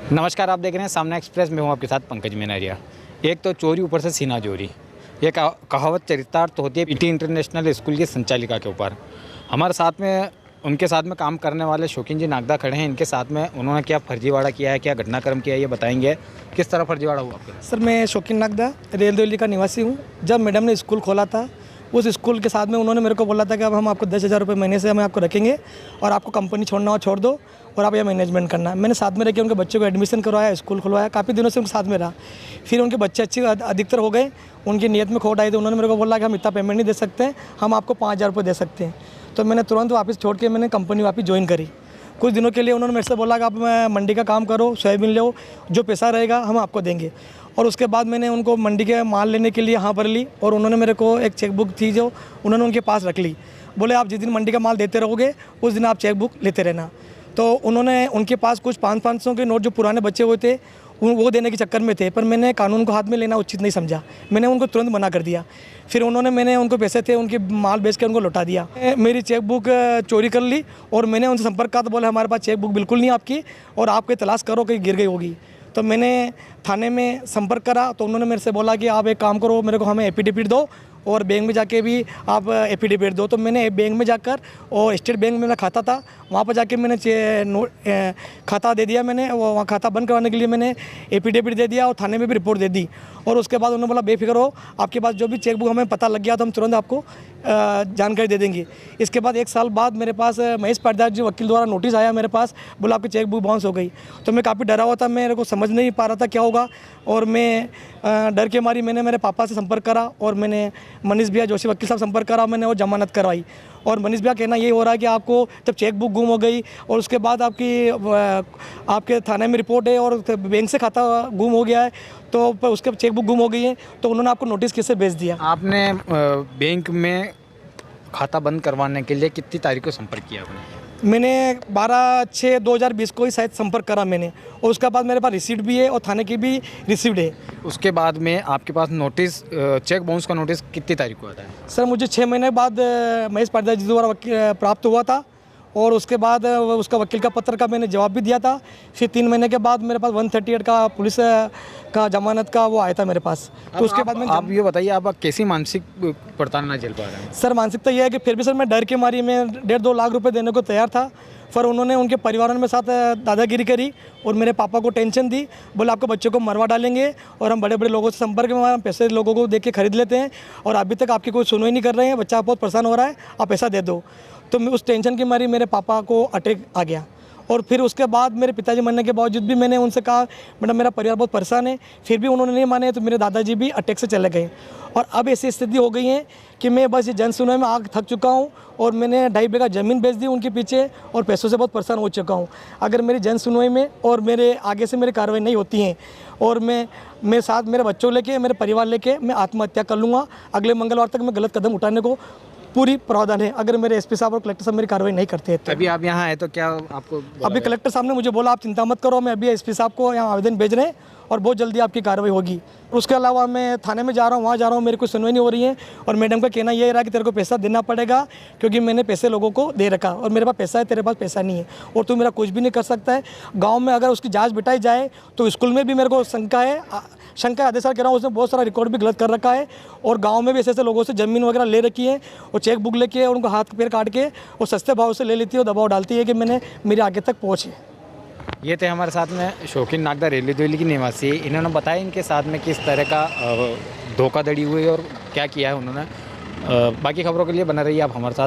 नमस्कार, आप देख रहे हैं सामना एक्सप्रेस में हूँ आपके साथ पंकज मेनारिया। एक तो चोरी ऊपर से सीना चोरी, ये कहावत चरितार्थ होती है पीटी इंटरनेशनल स्कूल की संचालिका के ऊपर। हमारे साथ में उनके साथ में काम करने वाले शौकीन जी नागदा खड़े हैं। इनके साथ में उन्होंने क्या फर्जीवाड़ा किया है, क्या घटनाक्रम किया है, ये बताएंगे। किस तरह फर्जीवाड़ा हुआ आपके? सर, मैं शौकीन नागदा रेल दिल्ली का निवासी हूँ। जब मैडम ने स्कूल खोला था, उस स्कूल के साथ में उन्होंने मेरे को बोला था कि अब हम आपको 10,000 रुपये महीने से हमें आपको रखेंगे और आपको कंपनी छोड़ना हो छोड़ दो और आप यह मैनेजमेंट करना। मैंने साथ में रह के उनके बच्चों को एडमिशन करवाया, स्कूल खुलवाया, काफ़ी दिनों से उनके साथ में रहा। फिर उनके बच्चे अच्छे अधिकतर हो गए, उनकी नीयत में खोट आई थी। उन्होंने मेरे को बोला कि हम इतना पेमेंट नहीं दे सकते हैं, हम आपको 5,000 रुपये दे सकते हैं। तो मैंने तुरंत वापस छोड़ के मैंने कंपनी वापस ज्वाइन करी। कुछ दिनों के लिए उन्होंने मेरे से बोला कि आप मंडी का काम करो, सोयाबीन लो, जो पैसा रहेगा हम आपको देंगे। और उसके बाद मैंने उनको मंडी के माल लेने के लिए यहाँ पर ली और उन्होंने मेरे को एक चेकबुक थी जो उन्होंने उनके पास रख ली। बोले आप जिस दिन मंडी का माल देते रहोगे उस दिन आप चेकबुक लेते रहना। तो उन्होंने उनके पास कुछ 500 के नोट जो पुराने बचे हुए थे वो देने के चक्कर में थे, पर मैंने कानून को हाथ में लेना उचित नहीं समझा। मैंने उनको तुरंत मना कर दिया। फिर मैंने उनको पैसे थे उनके माल बेच के उनको लौटा दिया। मेरी चेकबुक चोरी कर ली और मैंने उनसे संपर्क करा तो बोले हमारे पास चेकबुक बिल्कुल नहीं आपकी और आप कोई तलाश करो कहीं गिर गई होगी। तो मैंने थाने में संपर्क करा तो उन्होंने मेरे से बोला कि आप एक काम करो, मेरे को हमें एफिडेविट दो और बैंक में जाके भी आप एफिडेविट दो। तो मैंने बैंक में जाकर और स्टेट बैंक में मेरा खाता था, वहाँ पर जाके मैंने खाता दे दिया। मैंने वहाँ खाता बंद करवाने के लिए मैंने एफिडेविट दे दिया और थाने में भी रिपोर्ट दे दी। और उसके बाद उन्होंने बोला बेफिक्र हो, आपके पास जो भी चेकबुक हमें पता लग गया तो हम तुरंत आपको जानकारी दे देंगे। इसके बाद 1 साल बाद मेरे पास महेश पाटीदार जी वकील द्वारा नोटिस आया मेरे पास, बोला आपकी चेकबुक बाउंस हो गई। तो मैं काफ़ी डरा हुआ था, मेरे को समझ नहीं पा रहा था क्या होगा। और मैं डर के मारी मैंने मेरे पापा से संपर्क करा और मैंने मनीष भैया जोशी वकील साहब संपर्क करा, मैंने वो जमानत करवाई। और मनीष भैया कहना ये हो रहा है कि आपको जब चेकबुक गुम हो गई और उसके बाद आपके थाने में रिपोर्ट है और बैंक से खाता गुम हो गया है तो उसके चेकबुक गुम हो गई है, तो उन्होंने आपको नोटिस कैसे भेज दिया? आपने बैंक में खाता बंद करवाने के लिए कितनी तारीख को संपर्क किया आपने? मैंने 12/6/2020 को ही शायद संपर्क करा मैंने, और उसके बाद मेरे पास रिसीट भी है और थाने की भी रिसीट है। उसके बाद में आपके पास नोटिस, चेक बाउंस का नोटिस कितनी तारीख को आता है? सर, मुझे 6 महीने बाद महेश पाटीदार जी द्वारा प्राप्त हुआ था और उसके बाद उसका वकील का पत्र का मैंने जवाब भी दिया था। फिर 3 महीने के बाद मेरे पास 138 का पुलिस का जमानत का वो आया था मेरे पास। तो उसके बाद मैं आप ये बताइए, आप कैसी मानसिक प्रताड़ना झेल पा रहे हैं? सर, मानसिकता ये है कि फिर भी सर मैं डर के मारी मैं 1.5-2 लाख रुपए देने को तैयार था, पर उन्होंने उनके परिवार में साथ दादागिरी करी और मेरे पापा को टेंशन दी। बोले आपको बच्चों को मरवा डालेंगे और हम बड़े बड़े लोगों से संपर्क में हम पैसे लोगों को दे के खरीद लेते हैं और अभी तक आपकी कोई सुनवाई नहीं कर रहे हैं, बच्चा बहुत परेशान हो रहा है, आप पैसा दे दो। तो मैं उस टेंशन की मारी मेरे पापा को अटैक आ गया। और फिर उसके बाद मेरे पिताजी मरने के बावजूद भी मैंने उनसे कहा मैडम मेरा परिवार बहुत परेशान है, फिर भी उन्होंने नहीं माने। तो मेरे दादाजी भी अटैक से चले गए और अब ऐसी स्थिति हो गई है कि मैं बस ये जन सुनवाई में आग थक चुका हूँ और मैंने 2.5 बीघा ज़मीन बेच दी उनके पीछे और पैसों से बहुत परेशान हो चुका हूँ। अगर मेरी जन सुनवाई में और मेरे आगे से मेरी कार्रवाई नहीं होती है और मैं साथ मेरे बच्चों लेके मेरे परिवार लेके मैं आत्महत्या कर लूँगा। अगले मंगलवार तक मैं गलत कदम उठाने को पूरी प्रावधान है, अगर मेरे एसपी साहब और कलेक्टर साहब मेरी कार्रवाई नहीं करते हैं तो। अभी आप यहाँ आए तो क्या आपको अभी कलेक्टर साहब ने मुझे बोला आप चिंता मत करो, मैं अभी एसपी साहब को यहाँ आवेदन भेज रहे हैं और बहुत जल्दी आपकी कार्रवाई होगी। उसके अलावा मैं थाने में जा रहा हूँ, वहाँ जा रहा हूँ, मेरी कोई सुनवाई नहीं हो रही है और मैडम का कहना ये रहा कि तेरे को पैसा देना पड़ेगा क्योंकि मैंने पैसे लोगों को दे रखा और मेरे पास पैसा है, तेरे पास पैसा नहीं है और तू मेरा कुछ भी नहीं कर सकता है। गाँव में अगर उसकी जाँच बिठाई जाए तो स्कूल में भी मेरे को शंका आधे साल कह रहा हूँ, उसने बहुत सारा रिकॉर्ड भी गलत कर रखा है और गांव में भी ऐसे लोगों से ज़मीन वगैरह ले रखी है और चेक बुक लेके उनको हाथ पैर काट के और सस्ते भाव से ले लेती है और दबाव डालती है कि मैंने मेरे आगे तक पहुँचे। ये थे हमारे साथ में शौकीन नागदा रेली दिल्ली की निवासी। इन्होंने बताया इनके साथ में किस तरह का धोखाधड़ी हुई और क्या किया है उन्होंने। बाकी खबरों के लिए बना रहिए आप हमारे साथ।